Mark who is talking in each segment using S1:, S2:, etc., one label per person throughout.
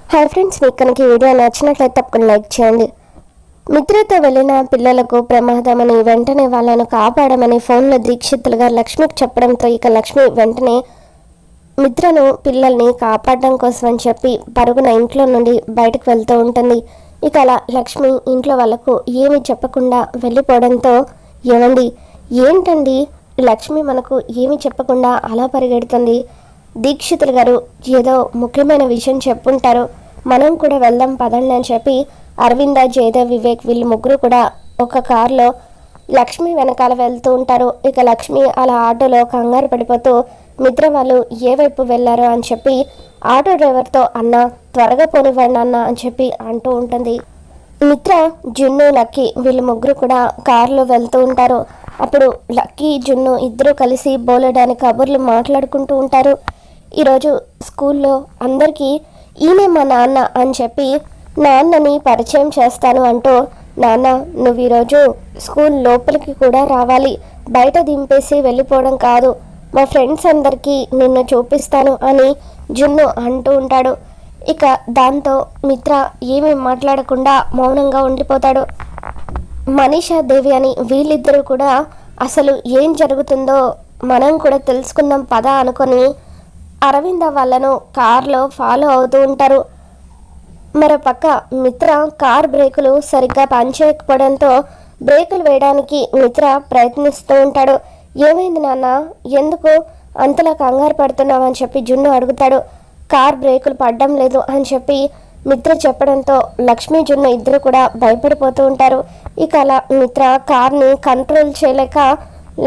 S1: Hi friends, మీకు కనుక ఈ వీడియో నచ్చినట్లయితే తప్పకుండా లైక్ చేయండి. మిత్రతో వెళ్ళిన పిల్లలకు ప్రమాదమని వెంటనే వాళ్ళను కాపాడమని ఫోన్లో దీక్షితులు గారు లక్ష్మికి చెప్పడంతో ఇక లక్ష్మి వెంటనే మిత్రను పిల్లల్ని కాపాడడం కోసం అని చెప్పి పరుగున ఇంట్లో నుండి బయటకు వెళ్తూ ఉంటుంది. ఇక అలా లక్ష్మి ఇంట్లో వాళ్ళకు ఏమీ చెప్పకుండా వెళ్ళిపోవడంతో, ఏమండి ఏంటండి లక్ష్మి మనకు ఏమీ చెప్పకుండా అలా పరిగెడుతుంది, దీక్షితులు గారు ఏదో ముఖ్యమైన విషయం చెప్పుంటారు, మనం కూడా వెళ్దాం పదండి అని చెప్పి అరవింద, జయదేవ్, వివేక్ వీళ్ళు ముగ్గురు కూడా ఒక కారులో లక్ష్మి వెనకాల వెళ్తూ ఉంటారు. ఇక లక్ష్మి అలా ఆటోలో కంగారు పడిపోతూ మిత్ర వాళ్ళు ఏ వైపు వెళ్ళారో అని చెప్పి ఆటో డ్రైవర్తో అన్న త్వరగా పోనివ్వండి అన్న అని చెప్పి అంటూ ఉంటుంది. మిత్ర, జున్ను, లక్కీ వీళ్ళు ముగ్గురు కూడా కారులో వెళ్తూ ఉంటారు. అప్పుడు లక్కీ, జున్ను ఇద్దరు కలిసి బోలెడానికి కబుర్లు మాట్లాడుకుంటూ ఉంటారు. ఈరోజు స్కూల్లో అందరికీ ఈయనే మా నాన్న అని చెప్పి నాన్నని పరిచయం చేస్తాను అంటూ, నాన్న నువ్వు ఈరోజు స్కూల్ లోపలికి కూడా రావాలి, బయట దింపేసి వెళ్ళిపోవడం కాదు, మా ఫ్రెండ్స్ అందరికీ నిన్ను చూపిస్తాను అని జున్ను అంటూ ఉంటాడు. ఇక దాంతో మిత్ర ఏమీ మాట్లాడకుండా మౌనంగా ఉండిపోతాడు. మనీషా దేవి అని వీళ్ళిద్దరూ కూడా అసలు ఏం జరుగుతుందో మనం కూడా తెలుసుకుందాం పద అనుకొని అరవింద వాళ్ళను కార్లో ఫాలో అవుతూ ఉంటారు. మరోపక్క మిత్ర కార్ బ్రేకులు సరిగ్గా పనిచేయకపోవడంతో బ్రేకులు వేయడానికి మిత్ర ప్రయత్నిస్తూ ఉంటాడు. ఏమైంది నాన్న, ఎందుకు అంతలా కంగారు పడుతున్నావు అని చెప్పి జున్ను అడుగుతాడు. కార్ బ్రేకులు పడడం లేదు అని చెప్పి మిత్ర చెప్పడంతో లక్ష్మి, జున్ను ఇద్దరు కూడా భయపడిపోతూ ఉంటారు. ఇక అలా మిత్ర కార్ని కంట్రోల్ చేయలేక,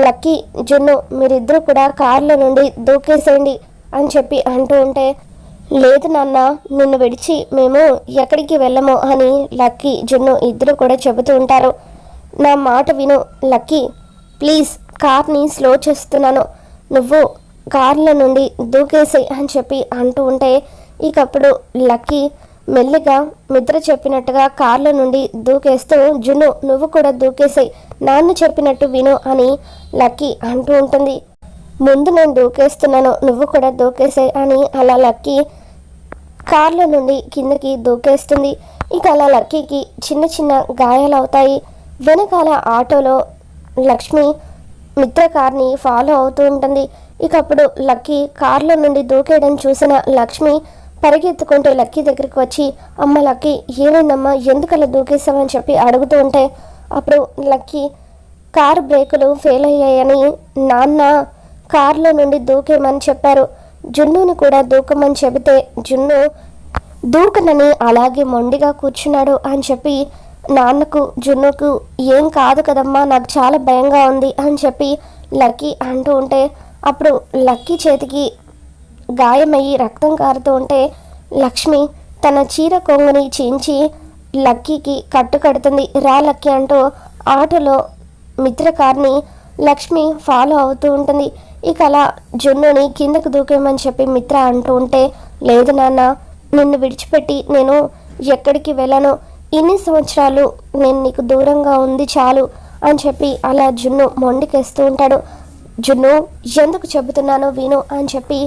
S1: లక్కీ, జున్ను మీరిద్దరూ కూడా కార్లో నుండి దూకేసేయండి అని చెప్పి అంటూ ఉంటే, లేదు నాన్న నిన్ను విడిచి మేము ఎక్కడికి వెళ్ళము అని లక్కీ, జున్ను ఇద్దరు కూడా చెబుతూ ఉంటారు. నా మాట విను లక్కీ, ప్లీజ్ కార్ని స్లో చేస్తున్నాను, నువ్వు కార్ల నుండి దూకేసేయి అని చెప్పి అంటూ ఉంటే, ఇకప్పుడు లక్కీ మెల్లిగా మిత్ర చెప్పినట్టుగా కార్ల నుండి దూకేస్తూ, జున్ను నువ్వు కూడా దూకేసేయి, నాన్న చెప్పినట్టు విను అని లక్కీ అంటూ ఉంటుంది. ముందు నేను దూకేస్తున్నాను, నువ్వు కూడా దూకేసాయి అని అలా లక్కీ కార్ల నుండి కిందకి దూకేస్తుంది. ఇక అలా లక్కీకి చిన్న చిన్న గాయాలు అవుతాయి. వెనకాల ఆటోలో లక్ష్మి మిత్ర కార్ని ఫాలో అవుతూ ఉంటుంది. ఇక అప్పుడు లక్కీ కార్ల నుండి దూకేయడం చూసిన లక్ష్మి పరిగెత్తుకుంటూ లక్కీ దగ్గరికి వచ్చి, అమ్మ లక్కీ ఏమైందమ్మా, ఎందుకలా దూకేసామని చెప్పి అడుగుతూ ఉంటే, అప్పుడు లక్కీ కారు బ్రేకులు ఫెయిల్ అయ్యాయని నాన్న కార్లో నుండి దూకేమని చెప్పారు, జున్నుని కూడా దూకమని చెబితే జున్ను దూకనని అలాగే మొండిగా కూర్చున్నాడు అని చెప్పి నాన్నకు జున్నుకు ఏం కాదు కదమ్మా, నాకు చాలా భయంగా ఉంది అని చెప్పి లక్కీ అంటూ ఉంటే, అప్పుడు లక్కీ చేతికి గాయమయ్యి రక్తం కారుతూ ఉంటే లక్ష్మి తన చీర కొంగుని చించి లక్కీకి కట్టు కడుతుంది. రా లక్కీ అంటూ ఆటోలో మిత్ర కార్ని లక్ష్మి ఫాలో అవుతూ ఉంటుంది. ఇక అలా జున్నుని కిందకు దూకేమని చెప్పి మిత్ర అంటూ ఉంటే, లేదు నాన్న నిన్ను విడిచిపెట్టి నేను ఎక్కడికి వెళ్ళను, ఇన్ని సంవత్సరాలు నేను నీకు దూరంగా ఉంది చాలు అని చెప్పి అలా జున్ను మొండికేస్తూ ఉంటాడు. జున్ను ఎందుకు చెబుతున్నానో విను అని చెప్పి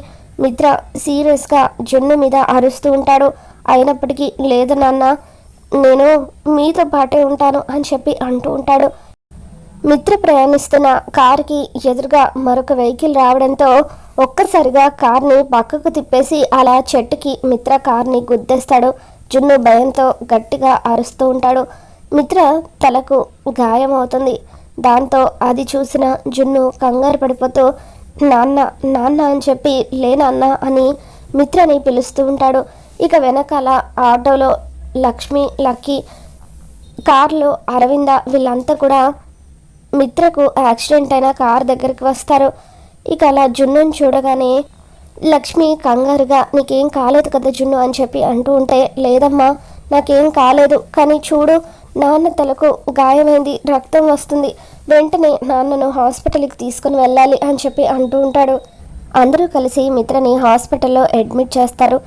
S1: మిత్ర సీరియస్గా జున్ను మీద అరుస్తూ ఉంటాడు. అయినప్పటికీ లేదు నాన్న నేను మీతో పాటే ఉంటాను అని చెప్పి అంటూ ఉంటాడు. మిత్ర ప్రయాణిస్తున్న కారుకి ఎదురుగా మరొక వెహికల్ రావడంతో ఒక్కసారిగా కార్ని పక్కకు తిప్పేసి అలా చెట్టుకి మిత్ర కార్ని గుద్దేస్తాడు. జున్ను భయంతో గట్టిగా అరుస్తూ ఉంటాడు. మిత్ర తలకు గాయం అవుతుంది. దాంతో అది చూసిన జున్ను కంగారు పడిపోతూ నాన్న నాన్న అని చెప్పి లేనన్న అని మిత్రని పిలుస్తూ ఉంటాడు. ఇక వెనకాల ఆటోలో లక్ష్మి, లక్కీ, కార్లో అరవింద వీళ్ళంతా కూడా మిత్రకు యాక్సిడెంట్ అయిన కార్ దగ్గరికి వస్తారు. ఇక అలా జున్నుని చూడగానే లక్ష్మి కంగారుగా నీకేం కాలేదు కదా జున్ను అని చెప్పి అంటూ ఉంటే, లేదమ్మా నాకేం కాలేదు, కానీ చూడు నాన్న తలకు గాయమైంది, రక్తం వస్తుంది, వెంటనే నాన్నను హాస్పిటల్కి తీసుకుని వెళ్ళాలి అని చెప్పి అంటూ ఉంటాడు. అందరూ కలిసి మిత్రని హాస్పిటల్లో అడ్మిట్ చేస్తారు.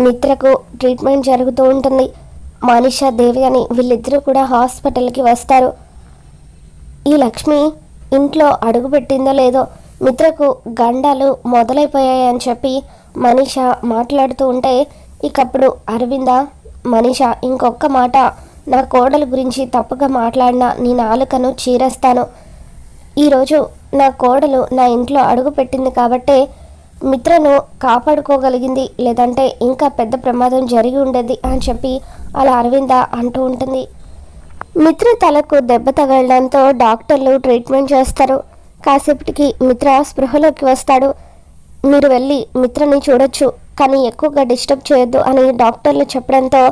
S1: మిత్రకు ట్రీట్మెంట్ జరుగుతూ ఉంటుంది. మనీషా దేవి అని వీళ్ళిద్దరూ కూడా హాస్పిటల్కి వస్తారు. ఈ లక్ష్మి ఇంట్లో అడుగుపెట్టిందో లేదో మిత్రకు గండాలు మొదలైపోయాయని చెప్పి మనీషా మాట్లాడుతూ ఉంటే, ఇకప్పుడు అరవింద, మనీష ఇంకొక మాట నా కోడలు గురించి తప్పుగా మాట్లాడినా నీ నాలుకను చీరేస్తాను. ఈరోజు నా కోడలు నా ఇంట్లో అడుగు పెట్టింది కాబట్టే మిత్రను కాపాడుకోగలిగింది, లేదంటే ఇంకా పెద్ద ప్రమాదం జరిగి ఉండేది అని చెప్పి అలా అరవింద అంటూ ఉంటుంది. మిత్ర తలకు దెబ్బ తగలడంతో డాక్టర్లు ట్రీట్మెంట్ చేస్తారు. కాసేపటికి మిత్ర స్పృహలోకి వస్తాడు. మీరు వెళ్ళి మిత్రని చూడొచ్చు, కానీ ఎక్కువగా డిస్టర్బ్ చేయొద్దు అని డాక్టర్లు చెప్పడంతో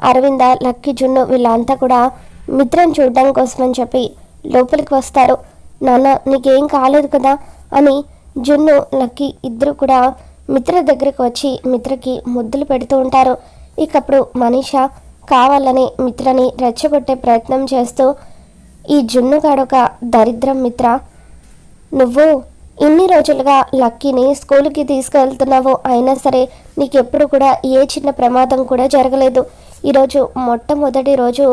S1: అరవింద, లక్కీ, జున్ను వీళ్ళంతా కూడా మిత్రను చూడడం కోసమని చెప్పి లోపలికి వస్తారు. నాన్న నీకేం కాలేదు కదా అని జున్ను, లక్కీ ఇద్దరు కూడా మిత్ర దగ్గరికి వచ్చి మిత్రకి ముద్దులు పెడుతూ ఉంటారు. ఇకప్పుడు మనీష కావాలని మిత్రని రెచ్చగొట్టే ప్రయత్నం చేస్తూ, ఈ జున్నుగాడొక దరిద్రం మిత్ర, నువ్వు ఇన్ని రోజులుగా లక్కీని స్కూల్కి తీసుకెళ్తున్నావు, అయినా సరే నీకెప్పుడు కూడా ఏ చిన్న ప్రమాదం కూడా జరగలేదు. ఈరోజు మొట్టమొదటి రోజు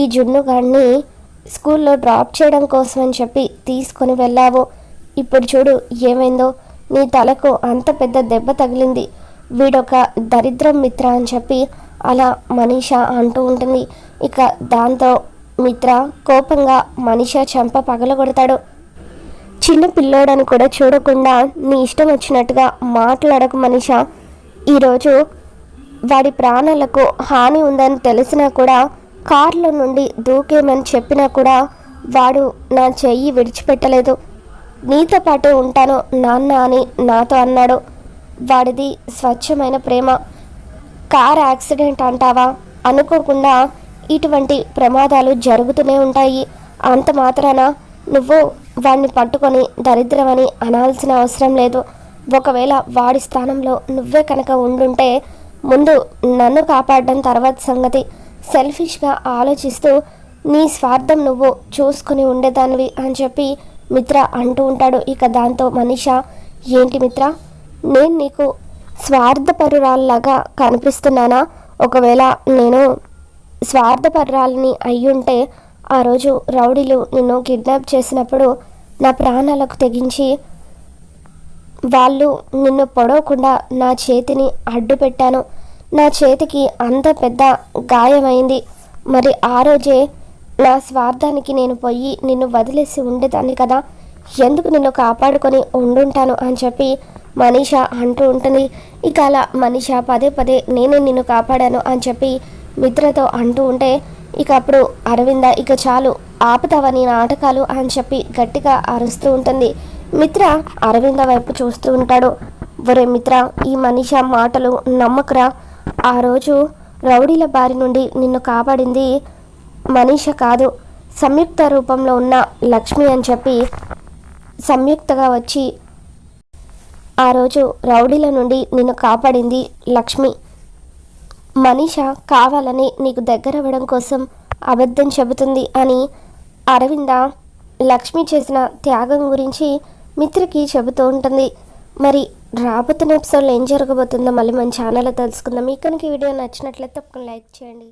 S1: ఈ జున్నుగాడిని స్కూల్లో డ్రాప్ చేయడం కోసం అని చెప్పి తీసుకొని వెళ్ళావు. ఇప్పుడు చూడు ఏమైందో, నీ తలకు అంత పెద్ద దెబ్బ తగిలింది, వీడొక దరిద్రం మిత్ర అని చెప్పి అలా మనీష అంటూ ఉంటుంది. ఇక దాంతో మిత్ర కోపంగా మనీష చెంప పగలగొడతాడు. చిన్న పిల్లోడని కూడా చూడకుండా నీ ఇష్టం వచ్చినట్టుగా మాట్లాడకు మనీష. ఈరోజు వాడి ప్రాణాలకు హాని ఉందని తెలిసినా కూడా కార్లో నుండి దూకేమని చెప్పినా కూడా వాడు నా చెయ్యి విడిచిపెట్టలేదు. నీతో పాటు ఉంటాను నాన్న అని నాతో అన్నాడు. వాడిది స్వచ్ఛమైన ప్రేమ. కార్ యాక్సిడెంట్ అంటావా, అనుకోకుండా ఇటువంటి ప్రమాదాలు జరుగుతూనే ఉంటాయి. అంత మాత్రాన నువ్వు వాడిని పట్టుకొని దరిద్రమని అనాల్సిన అవసరం లేదు. ఒకవేళ వాడి స్థానంలో నువ్వే కనుక ఉండుంటే ముందు నన్ను కాపాడడం తర్వాత సంగతి. సెల్ఫిష్గా ఆలోచిస్తూ నీ స్వార్థం నువ్వు చూసుకుని ఉండేదానివి అని చెప్పి మిత్ర అంటూ ఉంటాడు. ఇక దాంతో మనీష, ఏంటి మిత్ర, నేను నీకు స్వార్థపరురాల్లాగా కనిపిస్తున్నానా? ఒకవేళ నేను స్వార్థపరురాలని అయ్యుంటే ఆ రోజు రౌడీలు నిన్ను కిడ్నాప్ చేసినప్పుడు నా ప్రాణాలకు తెగించి వాళ్ళు నిన్ను పొడవకుండా నా చేతిని అడ్డు పెట్టాను. నా చేతికి అంత పెద్ద గాయమైంది. మరి ఆ రోజే నా స్వార్థానికి నేను పోయి నిన్ను వదిలేసి ఉండేదాన్ని కదా, ఎందుకు నిన్ను కాపాడుకొని ఉండుంటాను అని చెప్పి మనీష అంటూ ఉంటుంది. ఇక అలా మనీష పదే పదే నేనే నిన్ను కాపాడాను అని చెప్పి మిత్రతో అంటూ ఉంటే ఇక అప్పుడు అరవింద, ఇక చాలు ఆపుతావా నీ నాటకాలు అని చెప్పి గట్టిగా అరుస్తూ ఉంటుంది. మిత్ర అరవింద వైపు చూస్తూ ఉంటాడు. ఒరే మిత్ర, ఈ మనీష మాటలు నమ్మకురా. ఆ రోజు రౌడీల బారి నుండి నిన్ను కాపాడింది మనీష కాదు, సంయుక్త రూపంలో ఉన్న లక్ష్మి అని చెప్పి సంయుక్తగా వచ్చి ఆ రోజు రౌడీల నుండి నిన్ను కాపాడింది లక్ష్మి. మనీష కావాలని నీకు దగ్గరవ్వడం కోసం అబద్ధం చెబుతుంది అని అరవింద లక్ష్మి చేసిన త్యాగం గురించి మిత్రకి చెబుతూ ఉంటుంది. మరి రాబోతున్న ఎపిసోడ్లో ఏం జరగబోతుందో మళ్ళీ మన ఛానల్లో తెలుసుకుందాం. మీకు కనుక ఈ వీడియో నచ్చినట్లయితే తప్పకుండా లైక్ చేయండి.